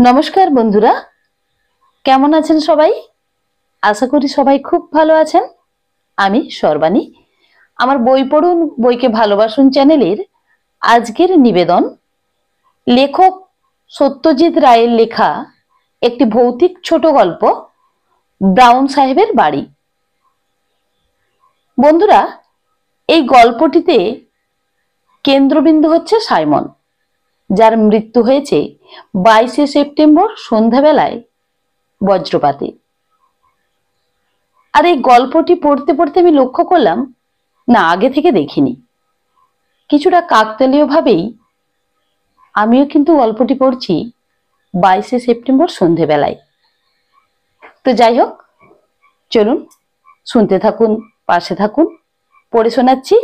নমস্কার বন্ধুরা, কেমন আছেন সবাই? আশা করি সবাই খুব ভালো আছেন। আমি সর্বাণী, আমার বই পড়ুন বইকে ভালোবাসুন চ্যানেলের আজকের নিবেদন লেখক সত্যজিৎ রায়ের লেখা একটি ভৌতিক ছোট গল্প ব্রাউন সাহেবের বাড়ি। বন্ধুরা, এই গল্পটিতে কেন্দ্রবিন্দু হচ্ছে সাইমন, যার মৃত্যু হয়েছে 22শে সেপ্টেম্বর সন্ধ্যাবেলায় বজ্রপাতে। আর এই গল্পটি পড়তে পড়তে আমি লক্ষ্য করলাম, না আগে থেকে দেখিনি, কিছুটা কাকতালীয় ভাবেই আমিও কিন্তু গল্পটি পড়ছি 22শে সেপ্টেম্বর সন্ধ্যাবেলায়। তো যাই হোক, চলুন শুনতে থাকুন, পাশে থাকুন, পড়ে শোনাচ্ছি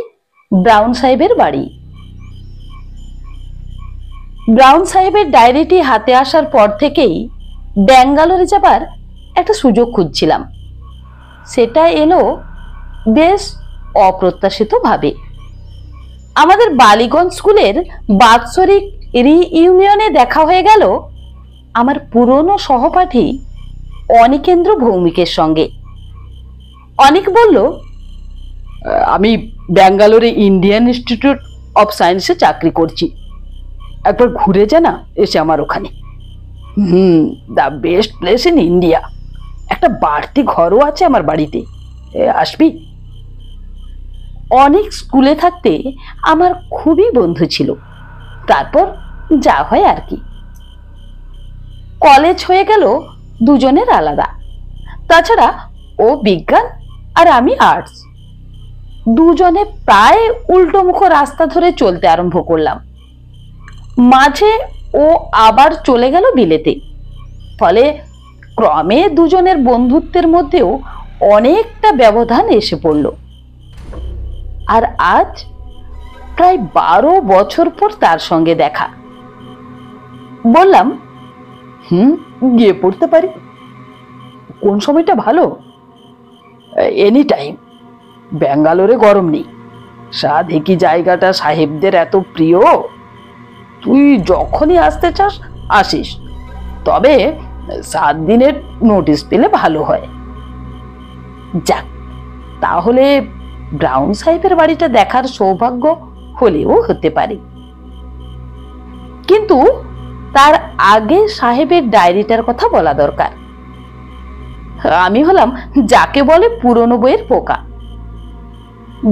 ব্রাউন সাহেবের বাড়ি। ব্রাউন সাহেবের ডায়েরিটি হাতে আসার পর থেকেই ব্যাঙ্গালোরে যাবার একটা সুযোগ খুঁজছিলাম। সেটা এলো বেশ অপ্রত্যাশিত ভাবে। আমাদের বালিগঞ্জ স্কুলের বাৎসরিক রিইউনিয়নে দেখা হয়ে গেল আমার পুরনো সহপাঠী অনিকেন্দ্র ভৌমিকের সঙ্গে। অনিক বলল, আমি ব্যাঙ্গালোরে ইন্ডিয়ান ইনস্টিটিউট অফ সায়েন্সে চাকরি করছি, একবার ঘুরে যা না এসে আমার ওখানে। The best place in India, একটা বাড়তি ঘরও আছে আমার বাড়িতে, আসবি? অনেক স্কুলে থাকতে আমার খুবই বন্ধু ছিল, তারপর যা হয় আর কি। কলেজ হয়ে গেল দুজনের আলাদা। তাছাড়া ও বিজ্ঞান আর আমি আর্টস, দুজনে প্রায় উল্টোমুখো রাস্তা ধরে চলতে আরম্ভ করলাম। মাঝে ও আবার চলে গেল বিলেতে, ফলে ক্রমে দুজনের বন্ধুত্বের মধ্যেও অনেকটা ব্যবধান এসে পড়ল। আর আজ প্রায় 12 বছর পর তার সঙ্গে দেখা। বললাম, গিয়ে পড়তে পারি। কোন সময়টা ভালো? Any time. ব্যাঙ্গালোরে গরম নেই, সাধেকি জায়গাটা সাহেবদের এত প্রিয়, তুই যখনই আসতে চাস আসিস, তবে 7 দিনের নোটিশ পেলে ভালো হয়। যাক, তাহলে ব্রাউন সাহেবের বাড়িটা দেখার সৌভাগ্য হলেও হতে পারে। কিন্তু তার আগে সাহেবের ডায়েরিটার কথা বলা দরকার। আমি হলাম যাকে বলে পুরনো বইয়ের পোকা।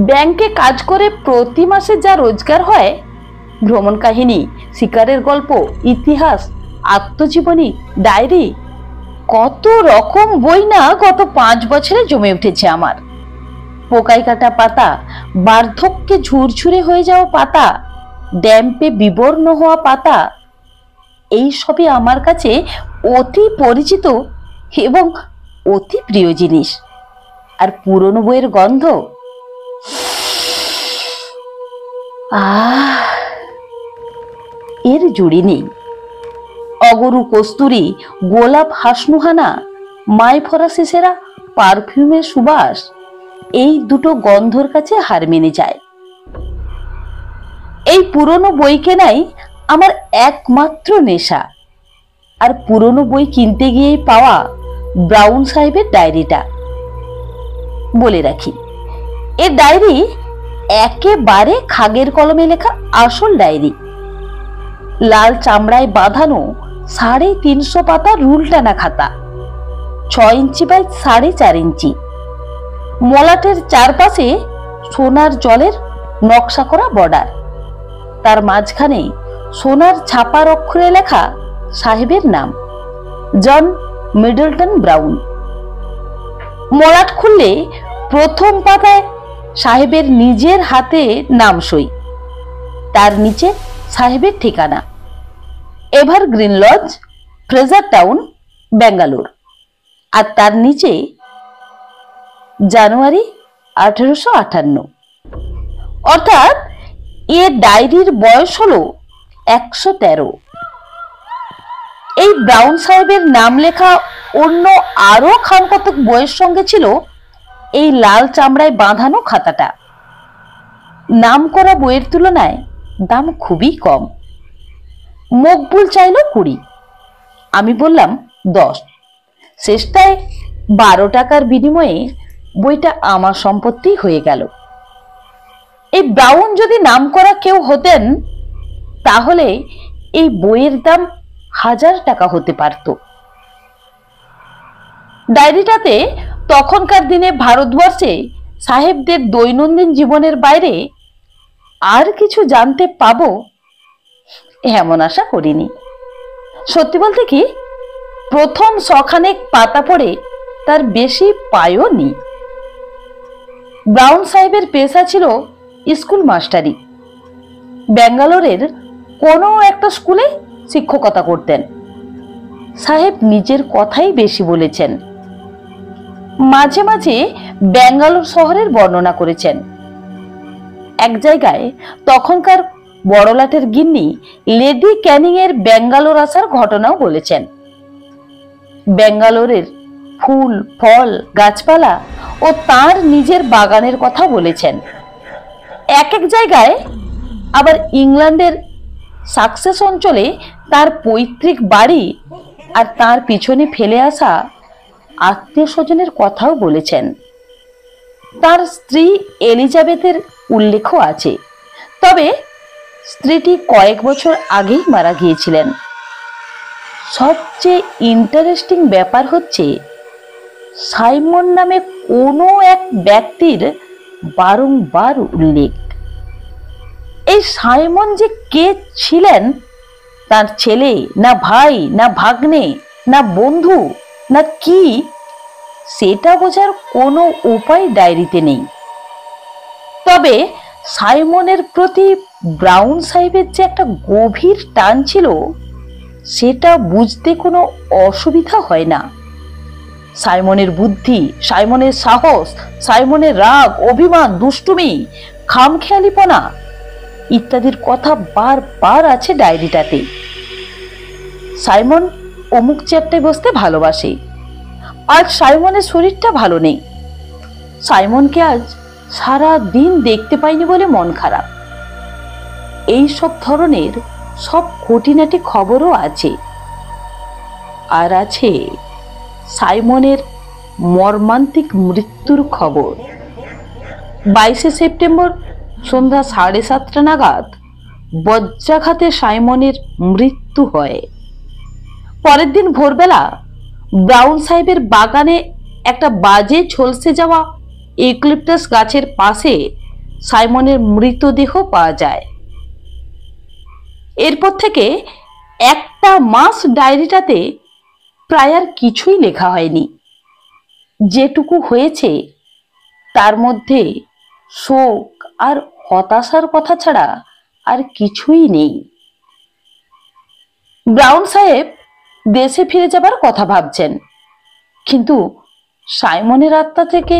ব্যাংকে কাজ করে প্রতি মাসে যা রোজগার হয়, ভ্রমণ কাহিনী, শিকারের গল্প, ইতিহাস, আত্মজীবনী, ডায়েরি, কত রকম বই না গত 5 বছরে জমে উঠেছে আমার। পোকায় কাটা পাতা, বার্ধক্যে ঝুরঝুরে হয়ে যাওয়া পাতা, ড্যাম্পে বিবর্ণ হওয়া পাতা, এই সবই আমার কাছে অতি পরিচিত এবং অতি প্রিয় জিনিস। আর পুরনো বইয়ের গন্ধ, এর জুড়ি নেই। অগরু কস্তুরী, গোলাপ হাসনুহানা, মাই ফরাসি সেরা পারফিউমের সুবাস, এই দুটো গন্ধর কাছে হার মেনে যায়। এই পুরনো বই কেনাই আমার একমাত্র নেশা। আর পুরনো বই কিনতে গিয়েই পাওয়া ব্রাউন সাহেবের ডায়েরিটা। বলে রাখি, এর ডায়েরি একেবারে খাগের কলমে লেখা আসল ডায়েরি। লাল চামড়ায় বাঁধানো 350 পাতা রুল টানা খাতা, 6 ইঞ্চি বাই 4.5 ইঞ্চি, মলাটের চারপাশে সোনার জলের নকশা করা বর্ডার, তার মাঝখানে সোনার ছাপার অক্ষরে লেখা সাহেবের নাম, জন মিডলটন ব্রাউন। মলাট খুললে প্রথম পাতায় সাহেবের নিজের হাতে নাম সই, তার নিচে সাহেবের ঠিকানা, Evergreen Lodge, Fraser Town, Bangalore. আর তার নিচে জানুয়ারি 1858। অর্থাৎ এ ডায়েরির বয়স হলো 113। এই ব্রাউন সাহেবের নাম লেখা অন্য আরো খানকতক বইয়ের সঙ্গে ছিল এই লাল চামড়ায় বাঁধানো খাতাটা। নাম করা বইয়ের তুলনায় দাম খুবই কম। মকবুল চাইল 20, আমি বললাম 10। শেষটায় 12 টাকার বিনিময়ে বইটা আমার সম্পত্তি হয়ে গেল। এই ব্রাউন যদি নামকরা কেউ হতেন তাহলে এই বইয়ের দাম 1000 টাকা হতে পারত। ডায়েরিটাতে তখনকার দিনে ভারতবর্ষে সাহেবদের দৈনন্দিন জীবনের বাইরে আর কিছু জানতে পাবো এমন আশা করিনি। সত্যি বলতে কি, প্রথম শখানেক পাতা পড়ে তার বেশি পায়ও নি। ব্রাউন সাহেবের পেশা ছিল স্কুল মাস্টারি। ব্যাঙ্গালোরের কোনো একটা স্কুলে শিক্ষকতা করতেন। সাহেব নিজের কথাই বেশি বলেছেন। মাঝে মাঝে ব্যাঙ্গালোর শহরের বর্ণনা করেছেন। এক জায়গায় তখনকার বড়লাটের গিন্নি লেডি ক্যানিং এর ব্যাঙ্গালোর আসার ঘটনাও বলেছেন। ব্যাঙ্গালোরের ফুল ফল গাছপালা ও তার নিজের বাগানের কথা বলেছেন। এক এক জায়গায় আবার ইংল্যান্ডের সাকসেস অঞ্চলে তার পৈতৃক বাড়ি আর তার পিছনে ফেলে আসা আত্মীয় স্বজনের কথাও বলেছেন। তার স্ত্রী এলিজাবেথের উল্লেখও আছে, তবে স্ত্রীটি কয়েক বছর আগেই মারা গিয়েছিলেন। সবচেয়ে ইন্টারেস্টিং ব্যাপার হচ্ছে সাইমন নামে কোনো এক ব্যক্তির বারংবার উল্লেখ। এই সাইমন যে কে ছিলেন, তার ছেলে না ভাই না ভাগ্নে না বন্ধু না কি, সেটা বোঝার কোনো উপায় ডায়েরিতে নেই। তবে সাইমনের প্রতি ব্রাউন সাহেবের যে একটা গভীর টান ছিল সেটা বুঝতে কোনো অসুবিধা হয় না। সাইমনের বুদ্ধি, সাইমনের সাহস, সাইমনের রাগ, অভিমান, দুষ্টুমি, খামখেয়ালিপনা ইত্যাদির কথা বারবার আছে ডায়েরিটাতে। সাইমন অমুক চেয়ারটায় বসতে ভালোবাসে, আজ সাইমনের শরীরটা ভালো নেই, সাইমনকে আজ সারা দিন দেখতে পাইনি বলে মন খারাপ। এই সব ধরনের সব খুঁটিনাটি খবরও আছে। আর আছে সাইমনের মর্মান্তিক মৃত্যুর খবর। 22শে সেপ্টেম্বর সন্ধ্যা 7:30 নাগাদ বজ্রাঘাতে সাইমনের মৃত্যু হয়। পরের দিন ভোরবেলা ব্রাউন সাহেবের বাগানে একটা বাজে ঝলসে যাওয়া ইউক্যালিপটাস গাছের পাশে সাইমনের মৃতদেহ পাওয়া যায়। এরপর থেকে একটা মাস ডায়েরিটাতে প্রায় আর কিছুই লেখা হয়নি। যেটুকু হয়েছে তার মধ্যে শোক আর হতাশার কথা ছাড়া আর কিছুই নেই। ব্রাউন সাহেব দেশে ফিরে যাবার কথা ভাবছেন, কিন্তু সাইমনের আত্মা থেকে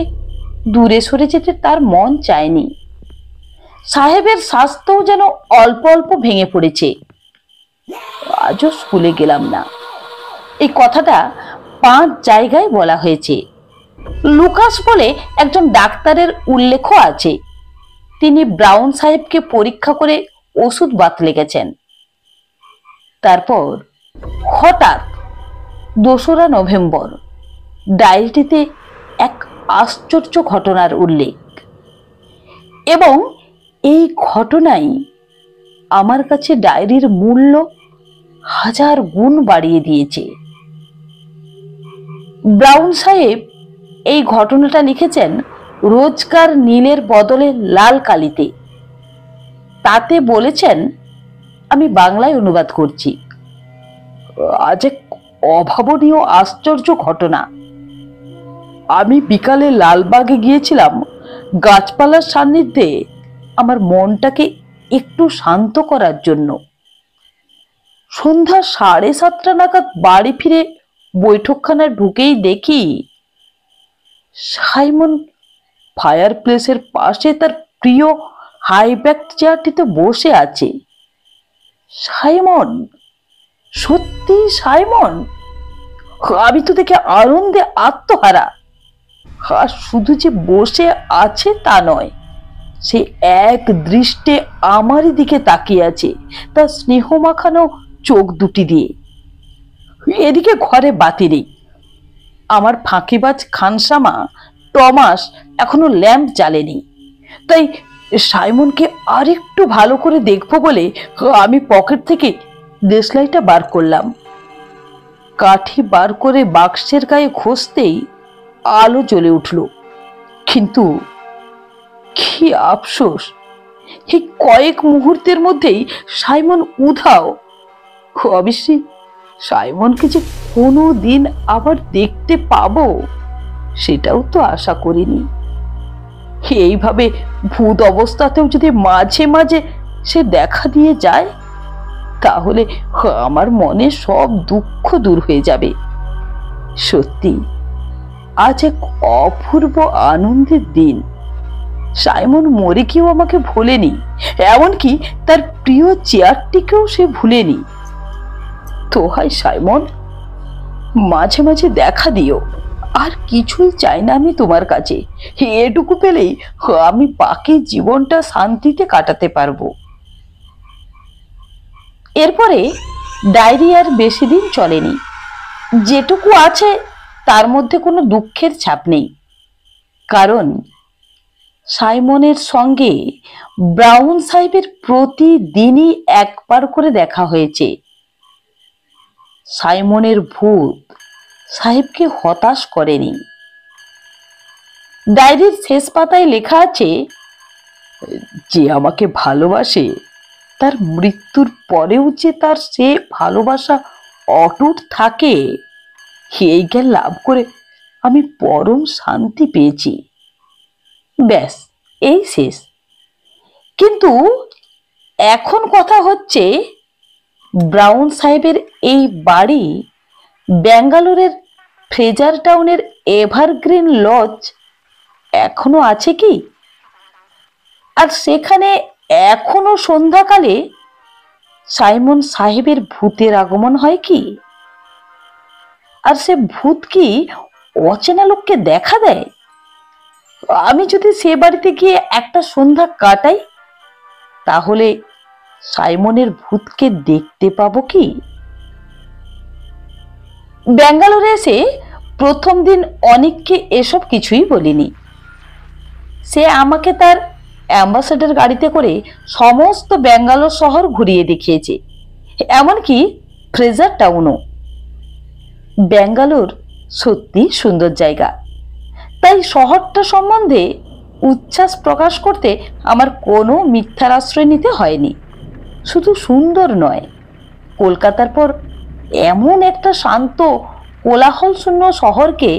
দূরে সরে যেতে তার মন চায়নি। সাহেবের স্বাস্থ্যও যেন অল্প অল্প ভেঙে পড়েছে। আজও স্কুলে গেলাম না, এই কথাটা 5 জায়গায় বলা হয়েছে। লুকাস বলে একজন ডাক্তারের উল্লেখও আছে। তিনি ব্রাউন সাহেবকে পরীক্ষা করে ওষুধ বাতলে গেছেন। তারপর হঠাৎ 2রা নভেম্বর ডায়েরিটিতে এক আশ্চর্য ঘটনার উল্লেখ, এবং এই ঘটনাই আমার কাছে ডায়েরির মূল্য 1000 গুণ বাড়িয়ে দিয়েছে। ব্রাউন সাহেব এই ঘটনাটা লিখেছেন রোজকার নীলের বদলে লাল কালিতে। তাতে বলেছেন, আমি বাংলায় অনুবাদ করছি, আজ এক অভাবনীয় আশ্চর্য ঘটনা। আমি বিকালে লালবাগে গিয়েছিলাম গাছপালার সান্নিধ্যে আমার মনটাকে একটু শান্ত করার জন্য। সন্ধ্যা 7:30 নাগাদ বাড়ি ফিরে বৈঠকখানায় ঢুকেই দেখি সাইমন ফায়ার প্লেসের পাশে তার প্রিয় হাইব্যাক চেয়ারটিতে বসে আছে। সাইমন, সত্যি সাইমন! আমি তো দেখে আনন্দে আত্মহারা। আর শুধু যে বসে আছে তা নয়, সে এক দৃষ্টে আমারই দিকে তাকিয়ে আছে, তার স্নেহ মাখানো চোখ দুটি দিয়ে। এদিকে ঘরে বাতি নেই। আমার ফাঁকিবাজ খানসামা টমাস এখনো ল্যাম্প জ্বালেনি। তাই সাইমনকে আরেকটু ভালো করে দেখবো বলে আমি পকেট থেকে দেশলাইটা বার করলাম। কাঠি বার করে বাক্সের গায়ে ঘষতেই আলো জ্বলে উঠল। কিন্তু কি আফসোস, এই কয়েক মুহূর্তের মধ্যেই সাইমন উধাও। অবশ্যই সাইমনকে যে কোনো দিন আবার দেখতে পাবো সেটাও তো আশা করিনি। এইভাবে ভূত অবস্থাতেও যদি মাঝে মাঝে সে দেখা দিয়ে যায় তাহলে আমার মনে সব দুঃখ দূর হয়ে যাবে। সত্যি আজ এক অপূর্ব আনন্দের দিন। সাইমন মরে গিয়েও আমাকে ভোলেনি, এমনকি তার প্রিয় চেয়ারটিকেও সে ভুলেনি। তো হয় সাইমন, মাঝে মাঝে দেখা দিও। আর কিছুই চাই না আমি তোমার কাছে। এটুকু পেলেই আমি বাকি জীবনটা শান্তিতে কাটাতে পারবো। এরপরে ডায়েরি আর বেশি দিন চলেনি। যেটুকু আছে তার মধ্যে কোনো দুঃখের ছাপ নেই, কারণ সাইমনের সঙ্গে ব্রাউন সাহেবের প্রতিদিনই একবার করে দেখা হয়েছে। সাইমনের ভূত সাহেবকে হতাশ করেনি। ডায়েরির শেষ পাতায় লেখা আছে, যে আমাকে ভালোবাসে তার মৃত্যুর পরেও যে তার সে ভালোবাসা অটুট থাকে, এই জ্ঞান লাভ করে আমি পরম শান্তি পেয়েছি। ব্যাস, এই শেষ। কিন্তু এখন কথা হচ্ছে, ব্রাউন সাহেবের এই বাড়ি ব্যাঙ্গালোরের ফ্রেজার টাউনের এভারগ্রিন লজ এখনো আছে কি? আর সেখানে এখনো সন্ধ্যাকালে সাইমন সাহেবের ভূতের আগমন হয় কি? আর সে ভূত কি অচেনা লোককে দেখা দেয়? আমি যদি সে বাড়িতে গিয়ে একটা সন্ধ্যা কাটাই তাহলে সাইমনের ভূতকে দেখতে পাবো কি? ব্যাঙ্গালোরে এসে প্রথম দিন অনেককে এসব কিছুই বলিনি। সে আমাকে তার অ্যাম্বাসেডর গাড়িতে করে সমস্ত ব্যাঙ্গালোর শহর ঘুরিয়ে দেখিয়েছে, এমনকি ফ্রেজার টাউনও। ব্যাঙ্গালোর সত্যি সুন্দর জায়গা, তাই শহরটা সম্বন্ধে উচ্ছ্বাস প্রকাশ করতে আমার কোনো মিথ্যার আশ্রয় নিতে হয়নি। শুধু সুন্দর নয়, কলকাতার পর এমন একটা শান্ত কোলাহল শূন্য শহরকে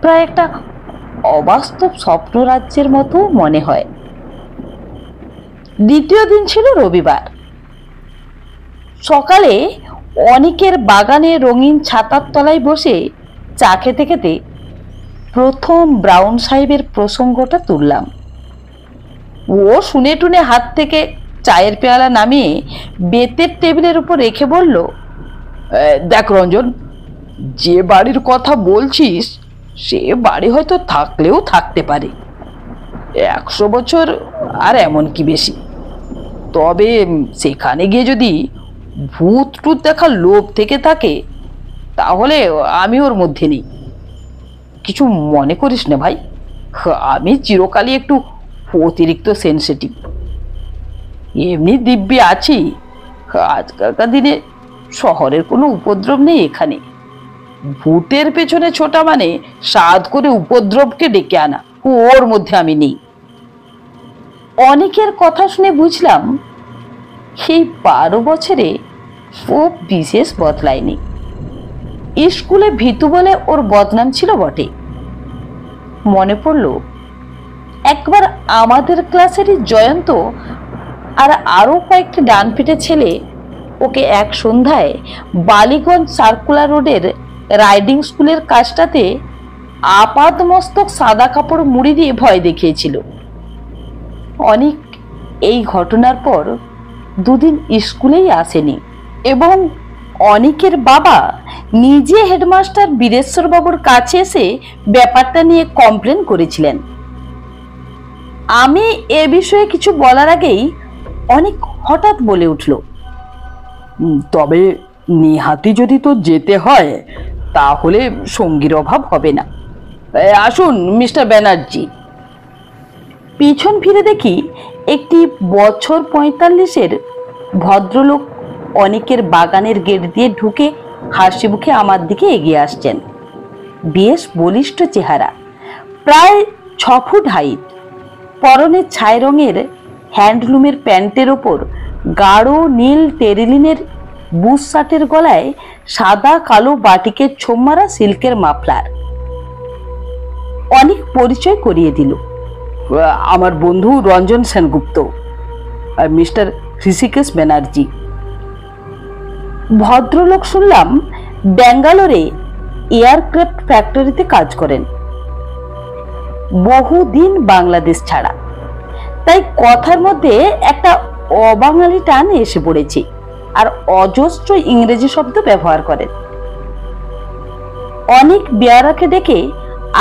প্রায় একটা অবাস্তব স্বপ্নরাজ্যের মতো মনে হয়। দ্বিতীয় দিন ছিল রবিবার। সকালে অনেকের বাগানে রঙিন ছাতার তলায় বসে চা খেতে খেতে প্রথম ব্রাউন সাহেবের প্রসঙ্গটা তুললাম। ও শুনে টুনে হাত থেকে চায়ের পেয়ালা নামিয়ে বেতের টেবিলের উপর রেখে বলল, দেখ রঞ্জন, যে বাড়ির কথা বলছিস সে বাড়ি হয়তো থাকলেও থাকতে পারে 100 বছর, আর এমন কি বেশি। তবে সেখানে গিয়ে যদি ভূত টুত দেখার লোভ থেকে থাকে তাহলে আমি ওর মধ্যে নেই। কিছু মনে করিস না ভাই, আমি চিরকালই একটু অতিরিক্ত সেনসিটিভ। এমনি দিব্যি আছি। আজকালকার দিনে শহরের কোনো উপদ্রব নেই এখানে। ভূতের পেছনে ছোটা মানে সাধ করে উপদ্রবকে ডেকে আনা, ওর মধ্যে আমি নেই। অনেকের কথা শুনে বুঝলাম সেই 12 বছরে খুব বিশেষ বদলায়নি। স্কুলে ভীতু বলে ওর বদনাম ছিল বটে। মনে পড়ল একবার আমাদের ক্লাসেরই জয়ন্ত আর আরো কয়েকটি ডানপিটে ছেলে ওকে এক সন্ধ্যায় বালিগঞ্জ সার্কুলার রোডের রাইডিং স্কুলের কাজটাতে আপাত মস্তক সাদা কাপড় মুড়ি দিয়ে ভয় দেখিয়েছিল। অনেক এই ঘটনার পর দুদিন স্কুলেই আসেনি এবং অনেকের বাবা নিজে হেডমাস্টার বীরেশ্বর বাবুর কাছে এসে ব্যাপারটা নিয়ে কমপ্লেন করেছিলেন। আমি এ বিষয়ে কিছু বলার আগেই অনেক হঠাৎ বলে উঠল, তবে নিহাতি যদি তো যেতে হয় তাহলে সঙ্গীর অভাব হবে না। আসুন মিস্টার ব্যানার্জি। পিছন ফিরে দেখি একটি বছর 45-এর ভদ্রলোক অনেকের বাগানের গেট দিয়ে ঢুকে হাসি মুখে আমার দিকে এগিয়ে আসছেন। বেশ বলিষ্ঠ চেহারা, প্রায় 6 ফুট হাইট, পরনে ছাই রঙের হ্যান্ডলুমের প্যান্টের ওপর গাঢ় নীল টেরিলিনের বুশ শার্টের গলায় সাদা কালো বাটিকের ছোপ মারা সিল্কের মাফলার। অনেক পরিচয় করিয়ে দিল। আমার বন্ধু রঞ্জন সেনগুপ্ত, মিস্টার ঋষিকেশ ব্যানার্জি। ভদ্রলোক শুনলাম ব্যাঙ্গালোরে এয়ারক্রাফট ফ্যাক্টরিতে কাজ করেন, বহুদিন বাংলাদেশ ছাড়া, তাই কথার মধ্যে একটা অবাঙালি টান এসে পড়েছে আর অজস্র ইংরেজি শব্দ ব্যবহার করেন। অনেক বেয়ারাকে ডেকে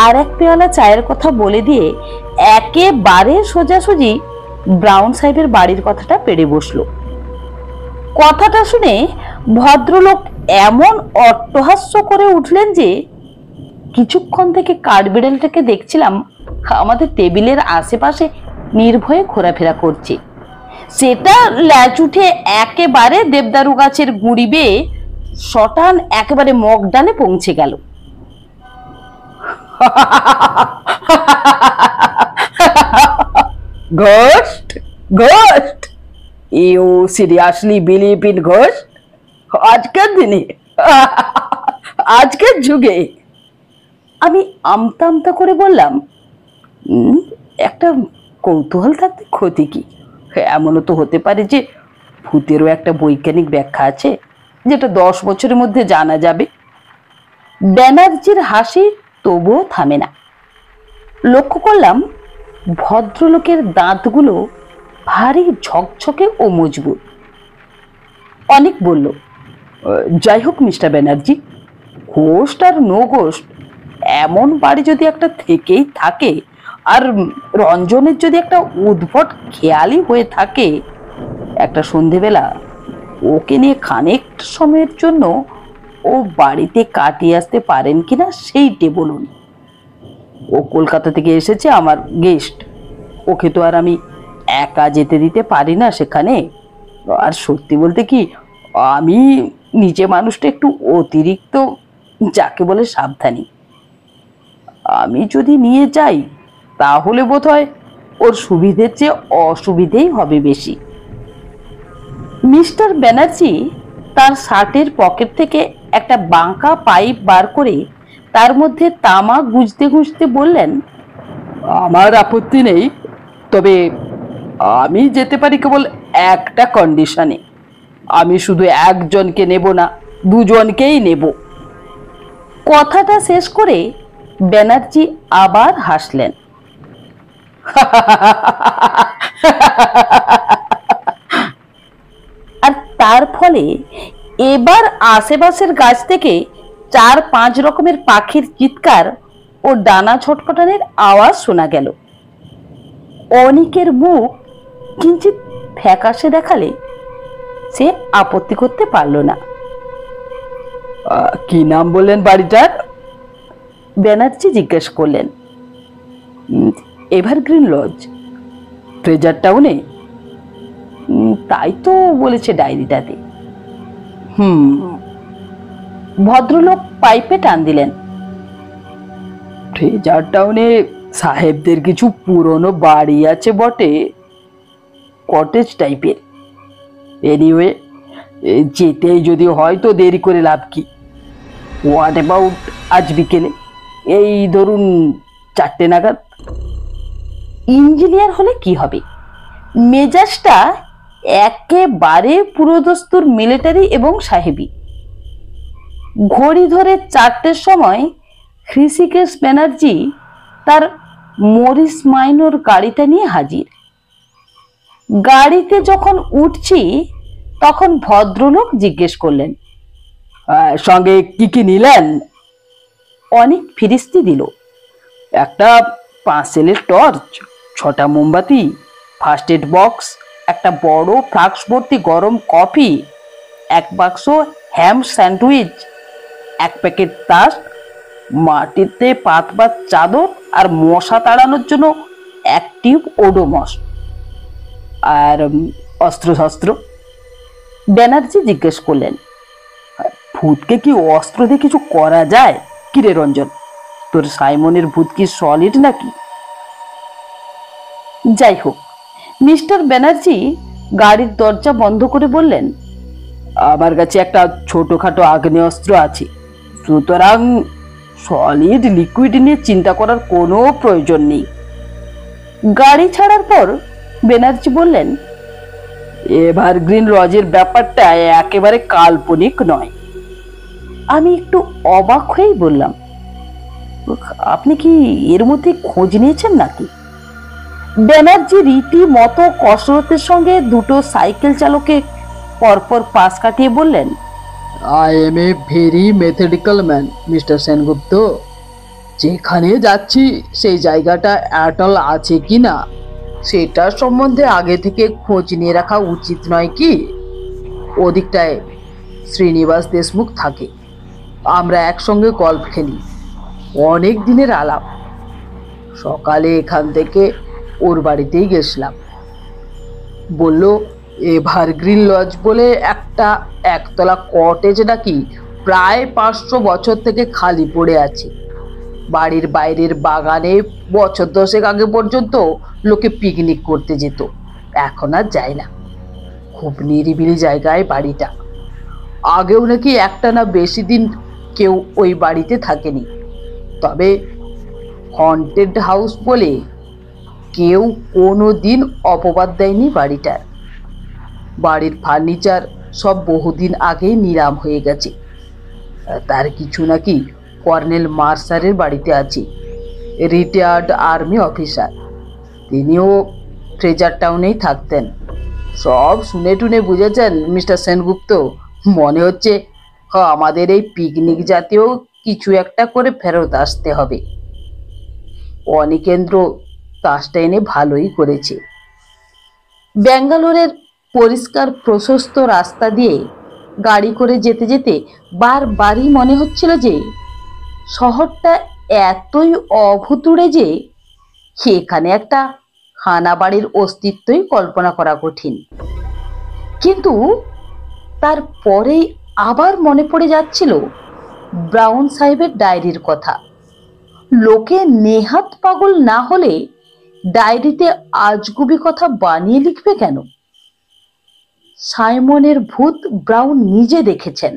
আর এক পেয়ালা চায়ের কথা বলে দিয়ে একেবারে সোজাসুজি ব্রাউন সাহেবের বাড়ির কথাটা পেড়ে বসলো। কথাটা শুনে ভদ্রলোক এমন অট্টহাস্য করে উঠলেন যে কিছুক্ষণ থেকে কাঠবিড়ালটাকে দেখছিলাম আমাদের টেবিলের আশেপাশে নির্ভয়ে ঘোরাফেরা করছে, সেটা ল্যাচ উঠে একেবারে দেবদারু গাছের গুঁড়ি বেয়ে শটান একেবারে মগডালে পৌঁছে গেল। Ghost? Ghost? You seriously believe in ghost? আজকের দিনে, আজকের যুগে? আমি আমতা আমতা করে বললাম, একটা কৌতূহল থাকতে ক্ষতি কি? এমনও তো হতে পারে যে ভূতেরও একটা বৈজ্ঞানিক ব্যাখ্যা আছে, যেটা 10 বছরের মধ্যে জানা যাবে। ব্যানার্জির হাসি তবুও থামে না। লক্ষ্য করলাম ভদ্রলোকের দাঁতগুলো ভারী ঝকঝকে ও মজবুত। অনেক বলল, যাই হোক মিস্টার ব্যানার্জি, ঘোস্ট আর নো ঘোস্ট এমন বাড়ি যদি একটা থেকেই থাকে, আর রঞ্জনের যদি একটা উদ্ভট খেয়ালি হয়ে থাকে, একটা সন্ধেবেলা ওকে নিয়ে খানিক সময়ের জন্য ও বাড়িতে কাটিয়ে আসতে পারেন কিনা সেইটে বলুন। ও কলকাতা থেকে এসেছে, আমার গেস্ট, ওকে তো আর আমি একা যেতে দিতে পারি না সেখানে। আর সত্যি বলতে কি, আমি নিজে মানুষটা একটু অতিরিক্ত, যাকে বলে সাবধানী। আমি যদি নিয়ে যাই তাহলে বোধহয় ওর সুবিধের চেয়ে অসুবিধেই হবে বেশি। মিস্টার ব্যানার্জি তার শার্টের পকেট থেকে একটা বাঁকা পাইপ বার করে তার মধ্যে তামা গুঁজতে গুঁজতে বললেন, আমার আপত্তি নেই, তবে আমি যেতে পারি কেবল একটা কন্ডিশনে। আমি শুধু একজনকে নেব না, দুজনকেই নেব। কথাটা শেষ করে ব্যানার্জি আবার হাসলেন। আর তার ফলে এবার আশেপাশের গাছ থেকে 4-5 রকমের পাখির চিৎকার ও ডানা ছটফটানোর আওয়াজ শোনা গেল। অনেকের মুখ কিঞ্চিত ফ্যাকাশে দেখালে সে আপত্তি করতে পারল না। কি নাম বললেন বাড়িটার? ব্যানার্জি জিজ্ঞেস করলেন। এভারগ্রিন লজ, ট্রেজার টাউনে। তাই তো বলেছে ডায়েরিটাতে। ভদ্রলোক পাইপে টান দিলেন। ট্রেজার টাউনে সাহেবদের কিছু পুরনো বাড়ি আছে বটে, কটেজ টাইপের। এনিওয়ে, যেতেই যদি হয় তো দেরি করে লাভ কি? হোয়াট অ্যাবাউট আজ বিকেলে, এই ধরুন 4টে নাগাদ? ইঞ্জিনিয়ার হলে কি হবে, মেজাজটা একেবারে পুরোদস্তুর মিলিটারি এবং সাহেবি। ঘড়ি ধরে 4টের সময় ঋষিকেশ ব্যানার্জি তার মরিস মাইনর গাড়িটা নিয়ে হাজির। গাড়িতে যখন উঠছি তখন ভদ্রলোক জিজ্ঞেস করলেন, সঙ্গে কি কি নিলেন? অনেক ফিরিস্তি দিল। একটা 5 সেলের টর্চ, 6টা মোমবাতি, ফার্স্ট এড বক্স, একটা বড় ফ্লাক্স ভর্তি গরম কফি, 1 বাক্স হ্যাম স্যান্ডউইচ, 1 প্যাকেট তাস, মাটিতে পাতবার চাদর আর মশা তাড়ানোর জন্য 1 টিউব ওডোমস। আর অস্ত্রশস্ত্র? ব্যানার্জি জিজ্ঞেস করলেন। ভূতকে কি অস্ত্র দিয়ে কিছু করা যায়? কিরে রঞ্জন, তোর সাইমনের ভূত কি সলিড নাকি? যাই হোক, মিস্টার ব্যানার্জি গাড়ির দরজা বন্ধ করে বললেন, আমার কাছে একটা ছোটখাটো আগ্নেয়াস্ত্র আছে, সুতরাং সলিড লিকুইড নিয়ে চিন্তা করার কোনো প্রয়োজন নেই। গাড়ি ছাড়ার পর ব্যানার্জি বললেন, এভারগ্রিন লজের ব্যাপারটা একেবারে কাল্পনিক নয়। আমি একটু অবাক হয়েই বললাম, আপনি কি এর মধ্যে খোঁজ নিয়েছেন নাকি? ব্যানার্জি রীতিমতো কসরতের সঙ্গে দুটো সাইকেল চালকে পরপর পাশ কাটিয়ে বললেন, I M a very methodical man, mister Sengupta. যেখানে যাচ্ছি সেই জায়গাটা অ্যাটল আছে কি না সেটার সম্বন্ধে আগে থেকে খোঁজ নিয়ে রাখা উচিত নয় কি? ওদিকটায় শ্রীনিবাস দেশমুখ থাকে, আমরা একসঙ্গে গল্ফ খেলি, অনেক দিনের আলাপ। সকালে এখান থেকে ওর বাড়িতেই গেছিলাম। বলল এভারগ্রিন লজ বলে একটা একতলা কটেজ নাকি প্রায় 500 বছর থেকে খালি পড়ে আছে। বাড়ির বাইরের বাগানে বছর 10 আগে পর্যন্ত লোকে পিকনিক করতে যেত, এখন আর যায় না। খুব নিরিবিলি জায়গায় বাড়িটা। আগেও নাকি একটা না বেশি দিন কেউ ওই বাড়িতে থাকেনি, তবে হন্টেড হাউস বলে কেউ কোনো দিন অপবাদ দেয়নি বাড়িটার। বাড়ির ফার্নিচার সব বহুদিন আগেই নিলাম হয়ে গেছে। তার কিছু নাকি কর্নেল মার্সারের বাড়িতে আছে, রিটায়ার্ড আর্মি অফিসার। তিনিও ট্রেজার টাউনেই থাকতেন। সব শুনে টুনে বুঝেছেন মিস্টার সেনগুপ্ত। মনে হচ্ছে আমাদের এই পিকনিক জাতীয় কিছু একটা করে ফেরত আসতে হবে। অনিকেন্দ্র তাসটা এনে ভালোই করেছে। ব্যাঙ্গালোরের পরিষ্কার প্রশস্ত রাস্তা দিয়ে গাড়ি করে যেতে যেতে বারবারই মনে হচ্ছিল যে শহরটা এতই অভুতুড়ে যে এখানে একটা হানা বাড়ির অস্তিত্বই কল্পনা করা কঠিন। কিন্তু তারপরেই আবার মনে পড়ে যাচ্ছিল ব্রাউন সাহেবের ডায়েরির কথা। লোকে নেহাত পাগল না হলে ডায়েরিতে আজগুবি কথা বানিয়ে লিখবে কেন? সাইমনের ভূত ব্রাউন নিজে দেখেছেন,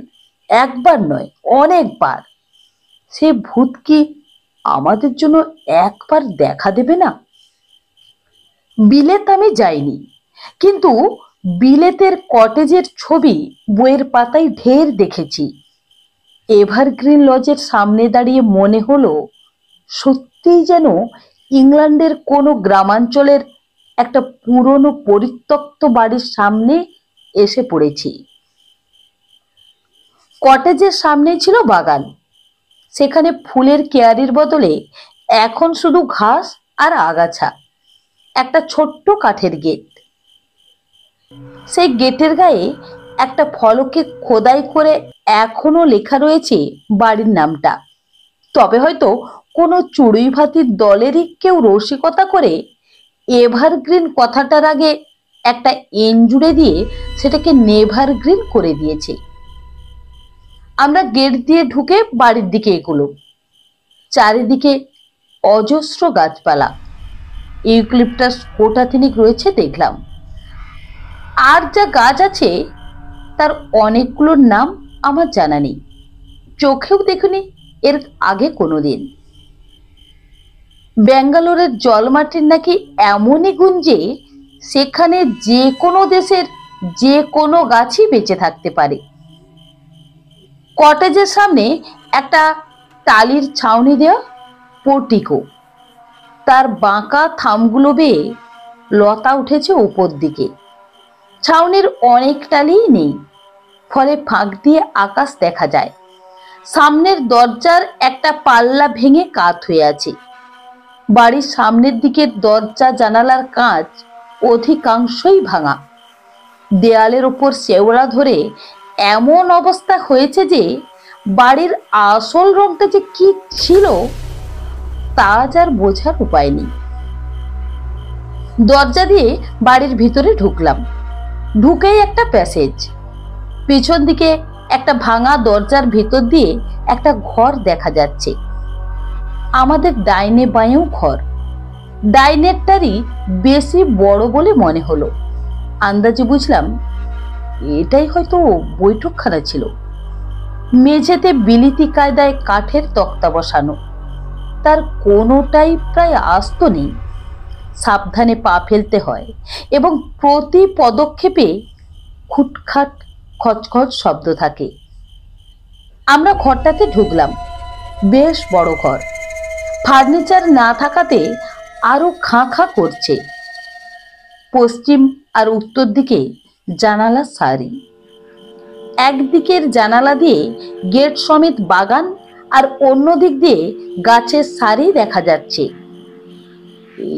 একবার নয় অনেকবার। সে ভূত কি আমাদের জন্য একবার দেখা দেবে না? বিলেত আমি যাইনি, কিন্তু বিলেতের কটেজের ছবি বইয়ের পাতায় ঢের দেখেছি। এভারগ্রিন লজের সামনে দাঁড়িয়ে মনে হলো সত্যিই যেন ইংল্যান্ডের কোনো গ্রামাঞ্চলের একটা পুরনো পরিত্যক্ত বাড়ির সামনে এসে পড়েছি। কটেজের সামনে ছিল বাগান, সেখানে ফুলের কেয়ারির বদলে এখন শুধু ঘাস আর আগাছা। একটা ছোট্ট কাঠের গেট, সেই গেটের গায়ে একটা ফলকে খোদাই করে এখনো লেখা রয়েছে বাড়ির নামটা। তবে হয়তো কোনো চড়ুই ভাতির দলেরই কেউ রসিকতা করে এভারগ্রিন কথাটার আগে একটা এন জুড়ে দিয়ে সেটাকে নেভারগ্রিন করে দিয়েছে। আমরা গেট দিয়ে ঢুকে বাড়ির দিকে এগোলাম। চারিদিকে অজস্র গাছপালা, ইউক্লিপটাস গোটা তিনেক রয়েছে দেখলাম। আর যা গাছ আছে তার অনেকগুলোর নাম আমার জানা নেই, চোখেও দেখিনি এর আগে কোনোদিন। ব্যাঙ্গালোরের জলমাটির নাকি এমনই গুণ যে সেখানে যে কোনো দেশের যে কোনো গাছই বেঁচে থাকতে পারে। কটেজের সামনে একটা টালির ছাউনি দেওয়া পোর্টিকো, তার বাঁকা থামগুলো বেয়ে লতা উঠেছে উপর দিকে। ছাউনির অনেক টালিই নেই, ফলে ফাঁক দিয়ে আকাশ দেখা যায়। সামনের দরজার একটা পাল্লা ভেঙে কাত হয়ে আছে। বাড়ির সামনের দিকের দরজা জানালার কাঁচ অধিকাংশই ভাঙা। দেয়ালের ওপর শেওড়া ধরে এমন অবস্থা হয়েছে যে বাড়ির আসল রংটা যে কি ছিল তা আর বোঝার উপায় নেই। দরজা দিয়ে বাড়ির ভিতরে ঢুকলাম। ঢুকেই একটা প্যাসেজ, পিছন দিকে একটা ভাঙা দরজার ভিতর দিয়ে একটা ঘর দেখা যাচ্ছে। আমাদের ডাইনে বাঁয়েও ঘর, ডাইনেরটারই বেশি বড় বলে মনে হলো। আন্দাজে বুঝলাম এটাই হয়তো বৈঠকখানা ছিল। মেঝেতে বিলিতি কায়দায় কাঠের তক্তা বসানো, তার কোনোটাই প্রায় আস্ত নেই। সাবধানে পা ফেলতে হয় এবং প্রতি পদক্ষেপে খুটখাট খচখচ শব্দ থাকে। আমরা ঘরটাতে ঢুকলাম। বেশ বড় ঘর, ফার্নিচার না থাকাতে আরো খাঁ খাঁ করছে। পশ্চিম আর উত্তর দিকে জানালা সারি। একদিকের জানালা দিয়ে গেট সমেত বাগান আর অন্য দিক দিয়ে গাছের সারি দেখা যাচ্ছে।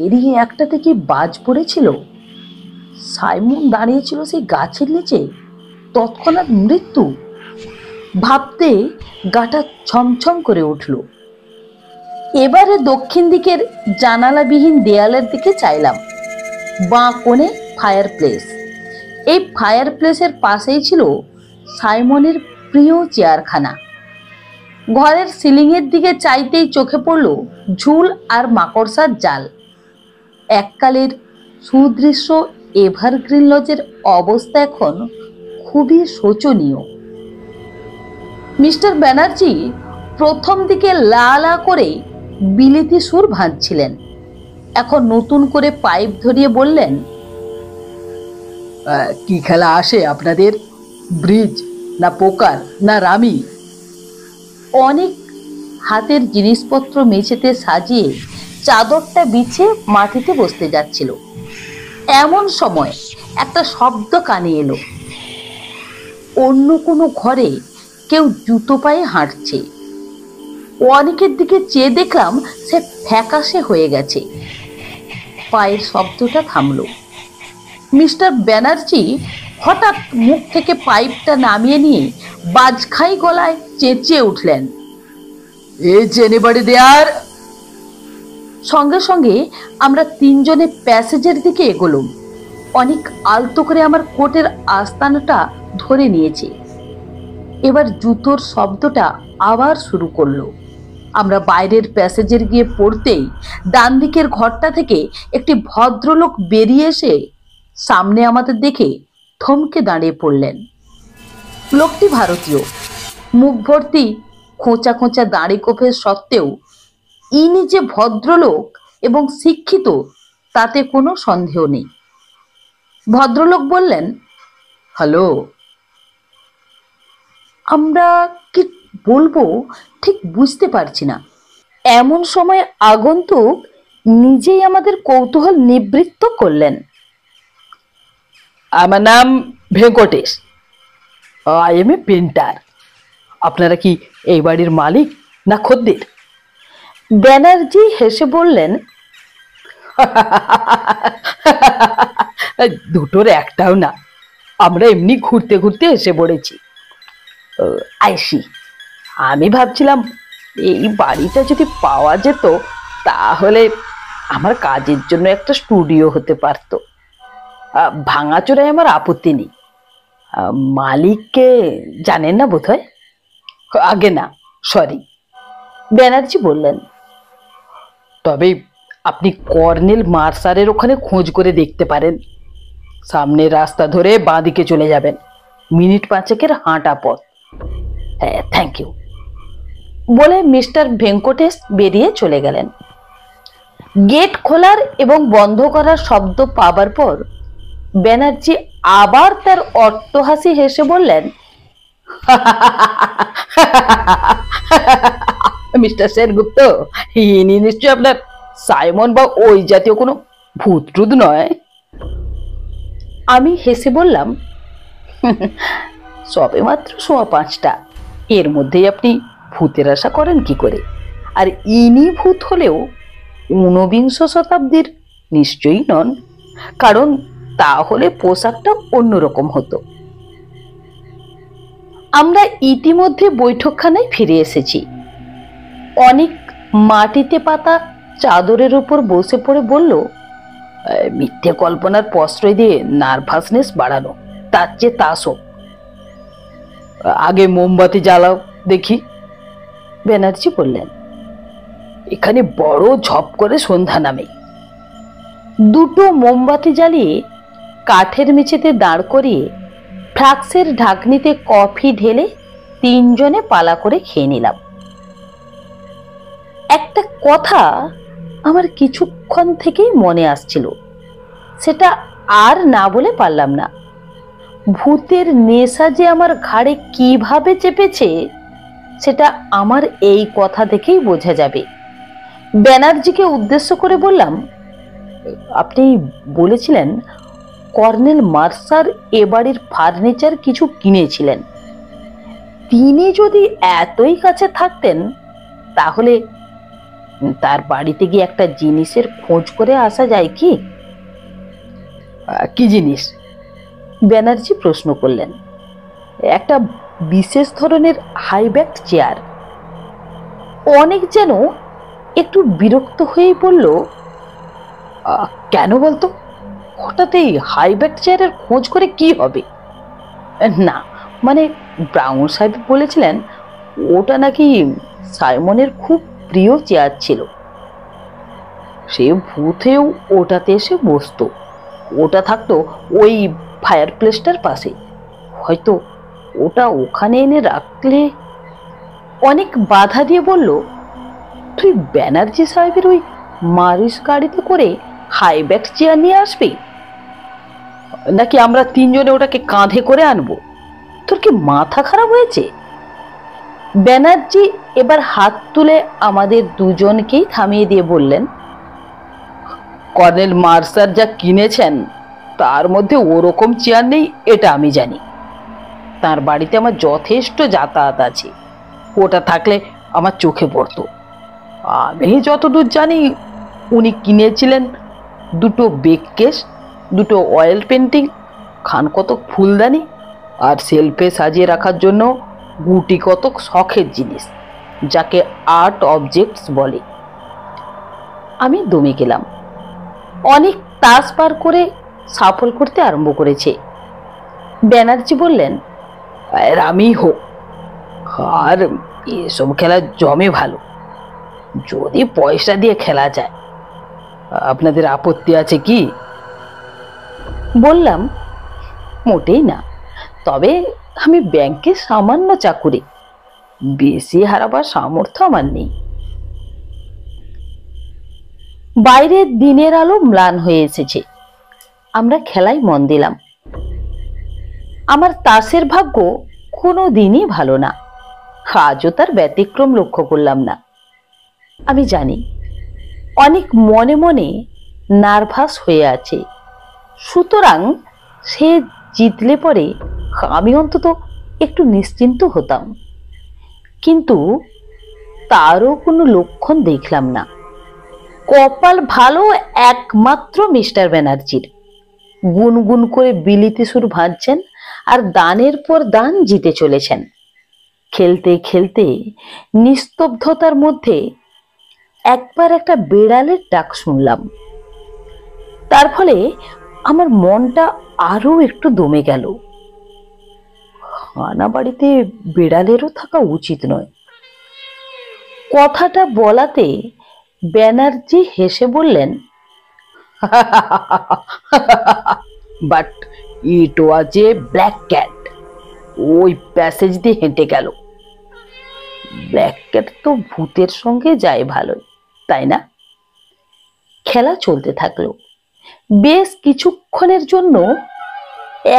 এরই একটা থেকে বাজ পড়েছিল। সাইমন দাঁড়িয়েছিল সেই গাছের নিচে, তৎক্ষণাৎ মৃত্যু। ভাবতে গাটা ছমছম করে উঠল। এবারে দক্ষিণ দিকের জানালাবিহীন দেয়ালের দিকে চাইলাম। বাঁ কোণে ফায়ার প্লেস। এই ফায়ার প্লেসের পাশেই ছিল সাইমনের প্রিয় চেয়ারখানা। ঘরের সিলিংয়ের দিকে চাইতেই চোখে পড়ল ঝুল আর মাকড়সার জাল। এককালের সুদৃশ্য এভারগ্রিন লজের অবস্থা এখন খুবই শোচনীয়। মিস্টার ব্যানার্জি প্রথম দিকে লা লা করে বিলিতি সুর ভাঁজছিলেন, এখন নতুন করে পাইপ ধরিয়ে বললেন, কি খেলা আসে আপনাদের? ব্রিজ না পোকার না রামি? অনেক হাতের জিনিসপত্র মেঝেতে সাজিয়ে চাদরটা বিছিয়ে মাটিতে বসতে যাচ্ছিল। এমন সময় একটা শব্দ কানে এলো। অন্য কোনো ঘরে কেউ জুতো পায়ে হাঁটছে। অনেকের দিকে চেয়ে দেখলাম সে ফ্যাকাশে হয়ে গেছে। পায়ের শব্দটা থামলো। মিস্টার ব্যানার্জি হঠাৎ মুখ থেকে পাইপটা নামিয়ে নিয়ে বাজখাই গলায় চেঁচিয়ে উঠলেন, ইজ এনিবডি দেয়ার? সঙ্গে সঙ্গে আমরা তিনজনে প্যাসেজের দিকে এগোলাম। অনেক আলতো করে আমার কোটের আস্তানাটা ধরে নিয়েছে। এবার জুতোর শব্দটা আবার শুরু করলো। আমরা বাইরের প্যাসেজের গিয়ে পড়তেই ডান দিকের ঘরটা থেকে একটি ভদ্রলোক বেরিয়ে এসে সামনে আমাদের দেখে থমকে দাঁড়িয়ে পড়লেন। লোকটি ভারতীয়, মুখ ভর্তি খোঁচা খোঁচা দাড়ি কোফের সত্ত্বেও ইনি যে ভদ্রলোক এবং শিক্ষিত তাতে কোনো সন্দেহ নেই। ভদ্রলোক বললেন, হ্যালো। আমরা কি বলবো ঠিক বুঝতে পারছি না। এমন সময় আগন্তুক নিজেই আমাদের কৌতূহল নিবৃত্ত করলেন। আমার নাম Venkatesh, I M A painter. আপনারা কি এই বাড়ির মালিক না খদ্দের? ব্যানার্জি হেসে বললেন, দুটোর একটাও না, আমরা এমনি ঘুরতে ঘুরতে এসে পড়েছি। আইসি, আমি ভাবছিলাম এই বাড়িটা যদি পাওয়া যেত তাহলে আমার কাজের জন্য একটা স্টুডিও হতে পারত। ভাঙাচোরায় আমার আপত্তি নেই। মালিককে জানেন না বোধহয়? আগে না, সরি। ব্যানার্জি বললেন, তবে আপনি কর্নেল মার্সারের ওখানে খোঁজ করে দেখতে পারেন। সামনের রাস্তা ধরে বাঁ দিকে চলে যাবেন, মিনিট 5 হাঁটা পথ। হ্যাঁ, থ্যাংক ইউ বলে মিস্টার ভেঙ্কটেশ বেরিয়ে চলে গেলেন। গেট খোলার এবং বন্ধ করার শব্দ পাবার পর ব্যানার্জি আবার তার অট্টহাসি হেসে বললেন, মিস্টার সেনগুপ্ত, ইনি নিশ্চয় আপনার সাইমন বা ওই জাতীয় কোনো ভূতটুত নয়? আমি হেসে বললাম, সবে মাত্র 5:15, এর মধ্যেই আপনি ভূতের আশা করেন কি করে? আর ইনি ভূত হলেও 19 শতাব্দীর নিশ্চয়ই নন, কারণ তাহলে পোশাকটা অন্যরকম হতো। আমরা ইতিমধ্যে বৈঠকখানায় ফিরে এসেছি। অনেক মাটিতে পাতা চাদরের উপর বসে পড়ে বলল, মিথ্যে কল্পনার প্রশ্রয় দিয়ে নার্ভাসনেস বাড়ানো, তার চেয়ে তাস হোক। আগে মোমবাতি জ্বালাও দেখি, ব্যানার্জি বললেন। এখানে বড় ঝপ করে সন্ধ্যা নামে। দুটো মোমবাতি জ্বালিয়ে কাঠের মেঝেতে দাঁড় করিয়ে ফ্লাক্সের ঢাকনিতে কফি ঢেলে তিনজনে পালা করে খেয়ে নিলাম। একটা কথা আমার কিছুক্ষণ থেকেই মনে আসছিল, সেটা আর না বলে পারলাম না। ভূতের নেশা যে আমার ঘাড়ে কিভাবে চেপেছে সেটা আমার এই কথা দেখেই বোঝা যাবে। ব্যানার্জিকে উদ্দেশ্য করে বললাম, আপনি বলেছিলেন কর্নেল মার্সার এ বাড়ির ফার্নিচার কিছু কিনেছিলেন। তিনি যদি এতই কাছে থাকতেন তাহলে তার বাড়িতে গিয়ে একটা জিনিসের খোঁজ করে আসা যায় কি? কি জিনিস? ব্যানার্জি প্রশ্ন করলেন। একটা বিশেষ ধরনের হাইব্যাক চেয়ার। অনেক যেন একটু বিরক্ত হয়ে বলল, কেন বলতো? হঠাৎ এই হাইব্যাক চেয়ারের খোঁজ করে কি হবে? না মানে ব্রাউন সাহেব বলেছিলেন ওটা নাকি সাইমনের খুব প্রিয় চেয়ার ছিল। সে ভূতেও ওটাতে এসে বসতো। ওটা থাকতো ওই ফায়ার প্লেসটার পাশে। হয়তো ওটা ওখানে এনে রাখলে। অনেক বাধা দিয়ে বলল, তুই ব্যানার্জি সাহেবের ওই মারিস গাড়িতে করে হাইব্যাক চেয়ার নিয়ে আসবি নাকি আমরা তিনজনে ওটাকে কাঁধে করে আনবো? তোর কি মাথা খারাপ হয়েছে? ব্যানার্জি এবার হাত তুলে আমাদের দুজনকেই থামিয়ে দিয়ে বললেন, কর্নেল মার্সার যা কিনেছেন তার মধ্যে ওরকম চেয়ার নেই এটা আমি জানি। তার বাড়িতে আমার যথেষ্ট যাতায়াত আছে। ওটা থাকলে আমার চোখে পড়তো। আমি যতদূর জানি উনি কিনেছিলেন দুটো বেককেস, দুটো অয়েল পেন্টিং, খান কতক ফুলদানি আর সেলফে সাজিয়ে রাখার জন্য গুটি কতক শখের জিনিস, যাকে আর্ট অবজেক্টস বলে। আমি দমে গেলাম। অনেক তাস পার করে সাফল করতে আরম্ভ করেছে। ব্যানার্জি বললেন, রামি হোক, আর এসব খেলা জমে ভালো যদি পয়সা দিয়ে খেলা যায়। আপনাদের আপত্তি আছে কি? বললাম, মোটেই না, তবে আমি ব্যাংকে সামান্য চাকুরি, বেশি হারাবার সামর্থ্য আমার নেই। বাইরে দিনের আলো ম্লান হয়ে এসেছে। আমরা খেলায় মন দিলাম। আমার তাসের ভাগ্য কোনো দিনই ভালো না। আজও তার ব্যতিক্রম লক্ষ্য করলাম না। আমি জানি অনেক মনে মনে নার্ভাস হয়ে আছে, সুতরাং সে জিতলে পরে আমি অন্তত একটু নিশ্চিন্ত হতাম। কিন্তু তারও কোনো লক্ষণ দেখলাম না। কপাল ভালো একমাত্র মিস্টার ব্যানার্জির। গুনগুন করে বিলিতি সুর ভাঁজছেন আর দানের পর দান জিতে চলেছেন। খেলতে খেলতে নিস্তব্ধতার মধ্যে একবার একটা বিড়ালের ডাক শুনলাম। তার ফলে আমার মনটা আরো একটু দমে গেল। খানা বাড়িতে বিড়ালেরও থাকা উচিত নয়। কথাটা বলাতে ব্যানার্জি হেসে বললেন, but it was A black cat. ওই প্যাসেজ দিয়ে হেঁটে গেল। ব্ল্যাক ক্যাট তো ভূতের সঙ্গে যায় ভালোই, তাই না? খেলা চলতে থাকলো। বেশ কিছুক্ষণের জন্য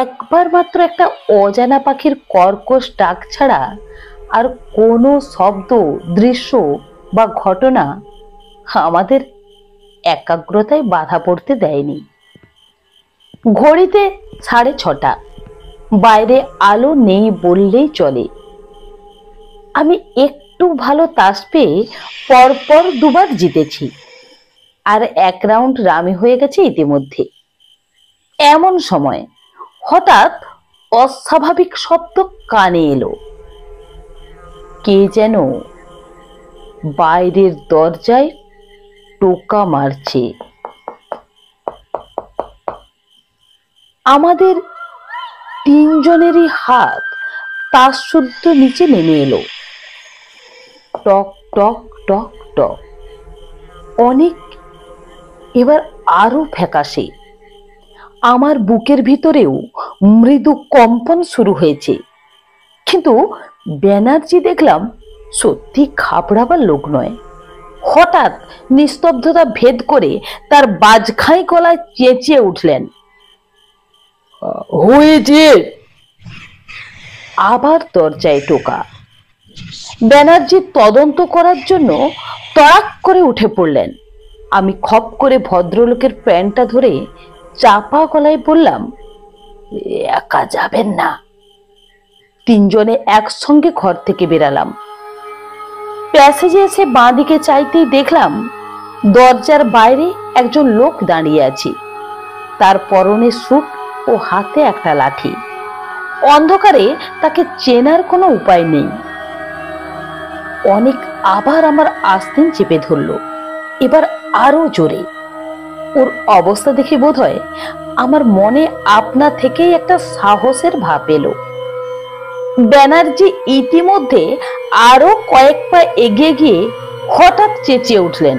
একবার মাত্র একটা অজানা পাখির কর্কশ ডাক ছাড়া আর কোনো শব্দ, দৃশ্য বা ঘটনা আমাদের একাগ্রতায় বাধা পড়তে দেয়নি। ঘড়িতে 6:30। বাইরে আলো নেই বললেই চলে। আমি একটু ভালো তাস পেয়ে পরপর দুবার জিতেছি, আর এক রাউন্ড রামি হয়ে গেছে ইতিমধ্যে। এমন সময় হঠাৎ অস্বাভাবিক শব্দ কানে এলো। কে যেন বাইরের দরজায় টোকা মারছে। আমাদের তিনজনেরই হাত তাসশুদ্ধ নিচে নেমে এলো। টক টক টক টক। অনেক এবার আরো ফ্যাকাশে। আমার বুকের ভিতরেও মৃদু কম্পন শুরু হয়েছে। কিন্তু ব্যানার্জি দেখলাম সত্যি ঘাবড়াবার লোক নয়। হঠাৎ নিস্তব্ধতা ভেদ করে তার বাজখাই গলায় চেঁচিয়ে উঠলেন, হয়েছে। আবার দরজায় টোকা। ব্যানার্জি তদন্ত করার জন্য তড়াক করে উঠে পড়লেন। আমি খপ করে ভদ্রলোকের প্যান্টটা ধরে চাপা গলায় বললাম, একা যাবেন না। তিনজনে একসঙ্গে ঘর থেকে বেরালাম। প্যাসেজে এসে বাঁ দিকে চাইতেই দেখলাম দরজার বাইরে একজন লোক দাঁড়িয়ে আছে। তার পরনে স্যুট ও হাতে একটা লাঠি। অন্ধকারে তাকে চেনার কোনো উপায় নেই। অনেক আবার আমার আস্তিন চেপে ধরল, এবার আরো জোরে। ওর অবস্থা দেখে বোধহয় আমার মনে আপনা থেকেই একটা সাহসের ভাব এলো। ব্যানার্জি ইতিমধ্যে আরো কয়েক পা এগিয়ে গিয়ে হঠাৎ চেঁচিয়ে উঠলেন,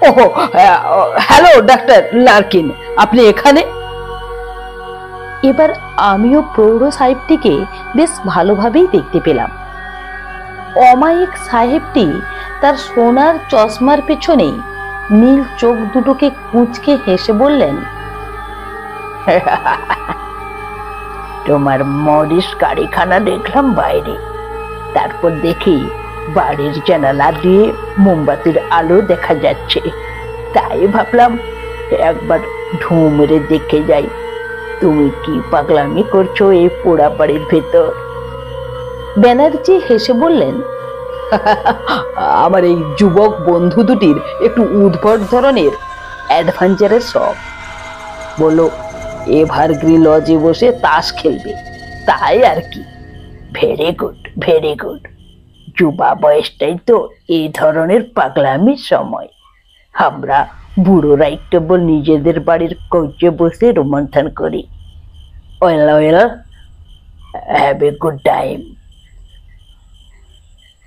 ওহ, হ্যালো ডাক্তার লার্কিন, আপনি এখানে? এবার আমিও প্রৌঢ় সাহেবটিকে বেশ ভালোভাবেই দেখতে পেলাম। অমায়িক সাহেবটি তার সোনার চশমার পেছনে নীল চোখ দুটোকে কুঁচকে হেসে বললেন, তোমার মরিস গাড়িখানা দেখলাম বাইরে, তারপর দেখি বাড়ির জানালা দিয়ে মোমবাতির আলো দেখা যাচ্ছে। তাই ভাবলাম একবার ঢু মেরে দেখে যাই তুমি কি পাগলামি করছো এই পোড়া বাড়ির ভেতর। ব্যানার্জি হেসে বললেন, আমার এই যুবক বন্ধু দুটির একটু উদ্ভট ধরনের অ্যাডভেঞ্চারের শখ। বলো এভারগ্রিন লজে বসে তাস খেলবে, তাই আর কি। Very good, very good. যুবা বয়সটাই তো এই ধরনের পাগলামির সময়। আমরা বুড়োরাই কেবল নিজেদের বাড়ির কৌচে বসে রোমন্থন করি। Well well, have a good time.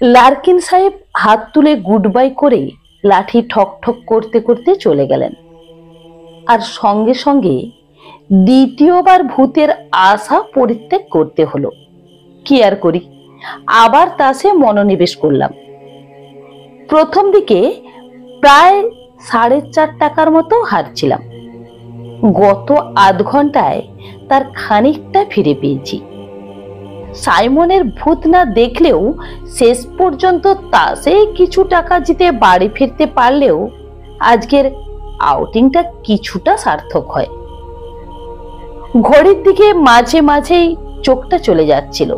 Larkin সাহেব হাত তুলে গুড বাই করে লাঠি ঠক ঠক করতে করতে চলে গেলেন। আর সঙ্গে সঙ্গে দ্বিতীয়বার ভূতের আশা পরিত্যাগ করতে হলো। কি আর করি, আবার তাসে মনোনিবেশ করলাম। প্রথম দিকে প্রায় 4.5 টাকার মতো হারছিলাম। গত আধ ঘন্টায় তার খানিকটা ফিরে পেয়েছি। সাইমনের ভূত না দেখলেও শেষ পর্যন্ত তাসে কিছু টাকা জিতে বাড়ি ফিরতে পারলেও আজকের আউটিংটা কিছুটা সার্থক হয়। ঘড়ির দিকে মাঝে মাঝেই চোখটা চলে যাচ্ছিল।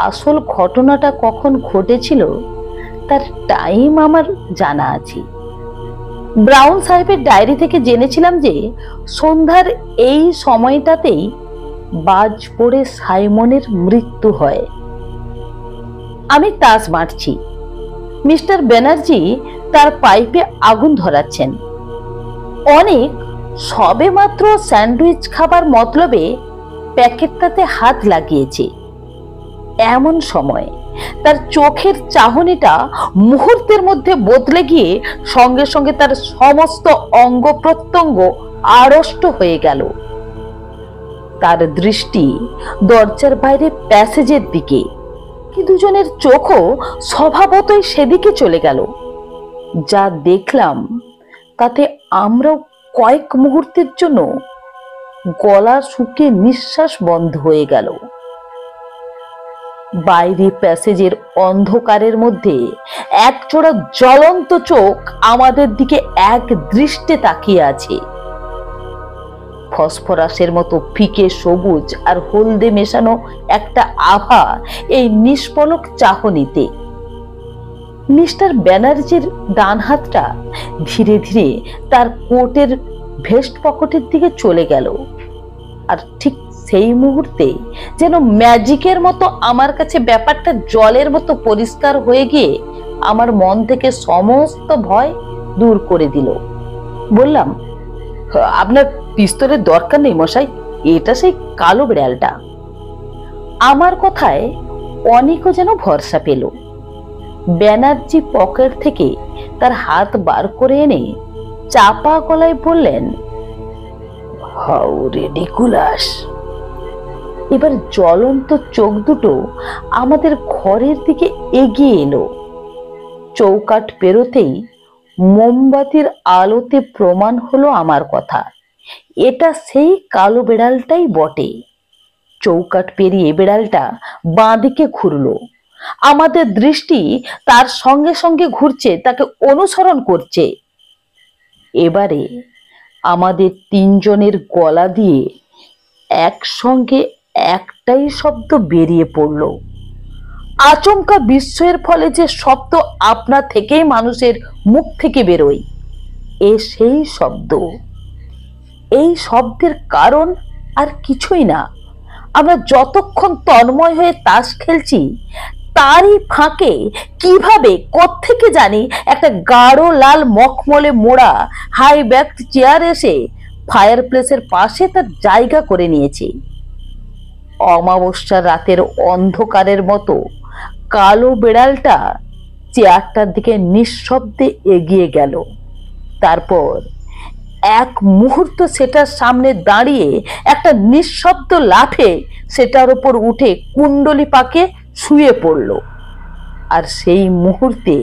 আসল ঘটনাটা কখন ঘটেছিল তার টাইম আমার জানা আছে। ব্রাউন সাহেবের ডায়েরি থেকে জেনেছিলাম যে সন্ধ্যার এই সময়টাতেই বাজ পড়ে সাইমনের মৃত্যু হয়। আমি তাস মারছি, মিস্টার ব্যানার্জি তার পাইপে আগুন ধরাচ্ছেন। অনেক সবে মাত্র স্যান্ডউইচ খাবার মতলবে প্যাকেটটাতে হাত লাগিয়েছে। এমন সময় তার চোখের চাহনিটা মুহূর্তের মধ্যে বদলে গিয়ে সঙ্গে সঙ্গে তার সমস্ত অঙ্গ প্রত্যঙ্গ আড়ষ্ট হয়ে গেল। তার দৃষ্টি দরজার বাইরে প্যাসেজের দিকে, কি দুজনের চোখও স্বভাবতই সেদিকে চলে গেল। যা দেখলাম তাতে আমরাও কয়েক মুহূর্তের জন্য গলা শুকিয়ে নিঃশ্বাস বন্ধ হয়ে গেল। বাইরে প্যাসেজের অন্ধকারের মধ্যে একজোড়া জ্বলন্ত চোখ আমাদের দিকে এক দৃষ্টে তাকিয়ে আছে। ফসফরাসের মতো ফিকে সবুজ আর হলদে মেশানো একটা আভা এই নিষ্পলক চাহনিতে। মিস্টার ব্যানার্জির ডান হাতটা ধীরে ধীরে তার কোটের ভেস্ট পকেটের দিকে চলে গেল, আর ঠিক সেই মুহূর্তে যেন ম্যাজিকের মতো আমার কাছে ব্যাপারটা জলের মতো পরিষ্কার হয়ে গিয়ে আমার মন থেকে সমস্ত ভয় দূর করে দিল। বললাম, আপনার পিস্তলের দরকার নেই মশাই, এটা সেই কালো বিড়ালটা। আমার কথায় অনেকও যেন ভরসা পেল। ব্যানার্জি পকেট থেকে তার হাত বার করে এনে চাপা গলায় বললেন, হাউ রিডিকুলাস। এবার জ্বলন্ত চোখ দুটো আমাদের ঘরের দিকে এগিয়ে এলো। চৌকাঠ পেরোতেই মোমবাতির আলোতে প্রমাণ হলো আমার কথা, এটা সেই কালো বিড়ালটাই বটে। চৌকাঠ পেরিয়ে বিড়ালটা বাঁদিকে ঘুরলো। আমাদের দৃষ্টি তার সঙ্গে সঙ্গে ঘুরছে, তাকে অনুসরণ করছে। এবারে আমাদের তিনজনের গলা দিয়ে একসঙ্গে একটাই শব্দ বেরিয়ে পড়ল। আচমকা বিস্ময়ের ফলে যে শব্দ আপনা থেকেই মানুষের মুখ থেকে বেরোয়, এ সেই শব্দ। এই শব্দের কারণ আর কিছুই না, আমরা যতক্ষণ তন্ময় হয়ে তাস খেলছি তারই ফাঁকে কিভাবে কোত্থেকে জানি একটা গাঢ় লাল মখমলে মোড়া হাই ব্যাক চেয়ার এসে ফায়ার প্লেসের পাশে তার জায়গা করে নিয়েছে। অমাবস্যার রাতের অন্ধকারের মতো কালো বিড়ালটা চেয়ারটার দিকে নিঃশব্দে এগিয়ে গেল। তারপর এক মুহূর্ত সেটার সামনে দাঁড়িয়ে একটা নিঃশব্দ লাফে সেটার উপর উঠে কুণ্ডলি পাকে শুয়ে পড়ল। আর সেই মুহূর্তে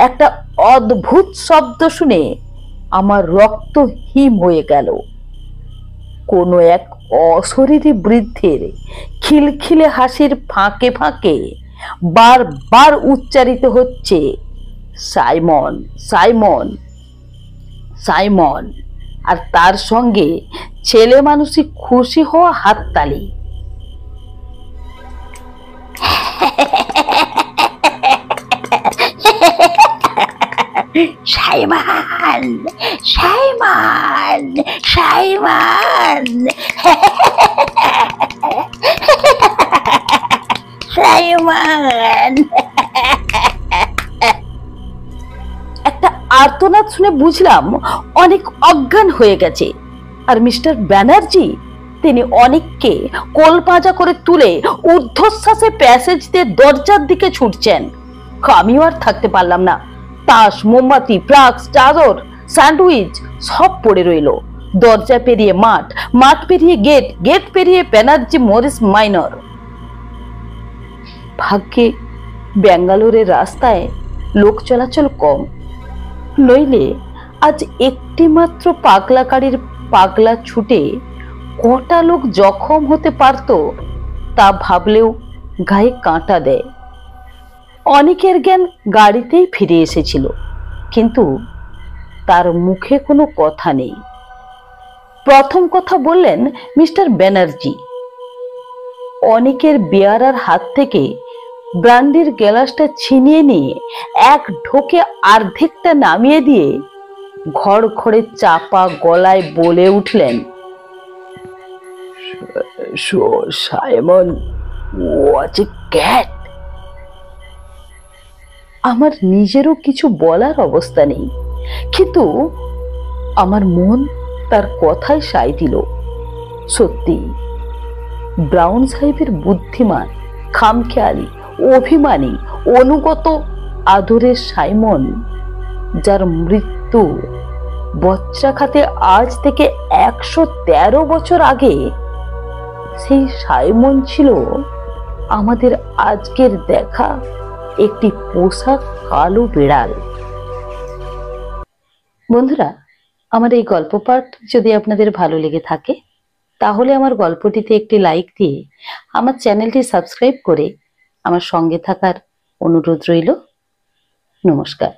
একটা অদ্ভুত শব্দ শুনে আমার রক্ত হিম হয়ে গেল। কোনো এক অশরীরী বৃদ্ধের খিলখিলে হাসির ফাঁকে ফাঁকে বারবার উচ্চারিত হচ্ছে, সাইমন সাইমন সাইমন। আর তার সঙ্গে ছেলে মানুষই খুশি হওয়া হাততালি। Simon Simon Simon Simon. একটা আর্তনাদ শুনে বুঝলাম অনেক অজ্ঞান হয়ে গেছে। আর মিস্টার ব্যানার্জি তিনি অনেককে কোলপাঁজা করে তুলে ঊর্ধ্বশ্বাসে প্যাসেজ দিয়ে দরজার দিকে ছুটছেন। আমিও আর থাকতে পারলাম না। তাস, মোমবাতি, ফ্লাক্স, চাদর, স্যান্ডউইচ সব পড়ে রইল। দরজা পেরিয়ে মাঠ, মাঠ পেরিয়ে গেট, গেট পেরিয়ে ব্যানার্জি মরিস মাইনর। ভাগ্যে ব্যাঙ্গালোরের রাস্তায় লোক চলাচল কম, নইলে আজ একটি মাত্র পাগলা গাড়ির পাগলা ছুটে কটা লোক জখম হতে পারত তা ভাবলেও গায়ে কাঁটা দেয়। অনেকের জ্ঞান গাড়িতেই ফিরে এসেছিল, কিন্তু তার মুখে কোনো কথা নেই। প্রথম কথা বললেন মিস্টার ব্যানার্জি। অনেকের বেয়ারার হাত থেকে ব্রান্ডির গ্লাসটা ছিনিয়ে নিয়ে এক ঢোকে অর্ধেকটা নামিয়ে দিয়ে ঘর ঘরে চাপা গলায় বলে উঠলেন, সাইমন ওয়াচ এ ক্যাট। আমার নিজেরও কিছু বলার অবস্থা নেই, কিন্তু আমার মন তার কথায় সায় দিল। সত্যি ব্রাউন সাহেবের বুদ্ধিমান, খামখেয়ালি, অভিমানী, অনুগত আদরের সাইমন, যার মৃত্যু বচ্চাখাতে আজ থেকে 113 বছর আগে, সেই সাইমন ছিল আমাদের আজকের দেখা একটি পোষা কালো বিড়াল। বন্ধুরা, আমার এই গল্প পাঠ যদি আপনাদের ভালো লেগে থাকে তাহলে আমার গল্পটিতে একটি লাইক দিয়ে আমার চ্যানেলটি সাবস্ক্রাইব করে আমার সঙ্গে থাকার অনুরোধ রইল। নমস্কার।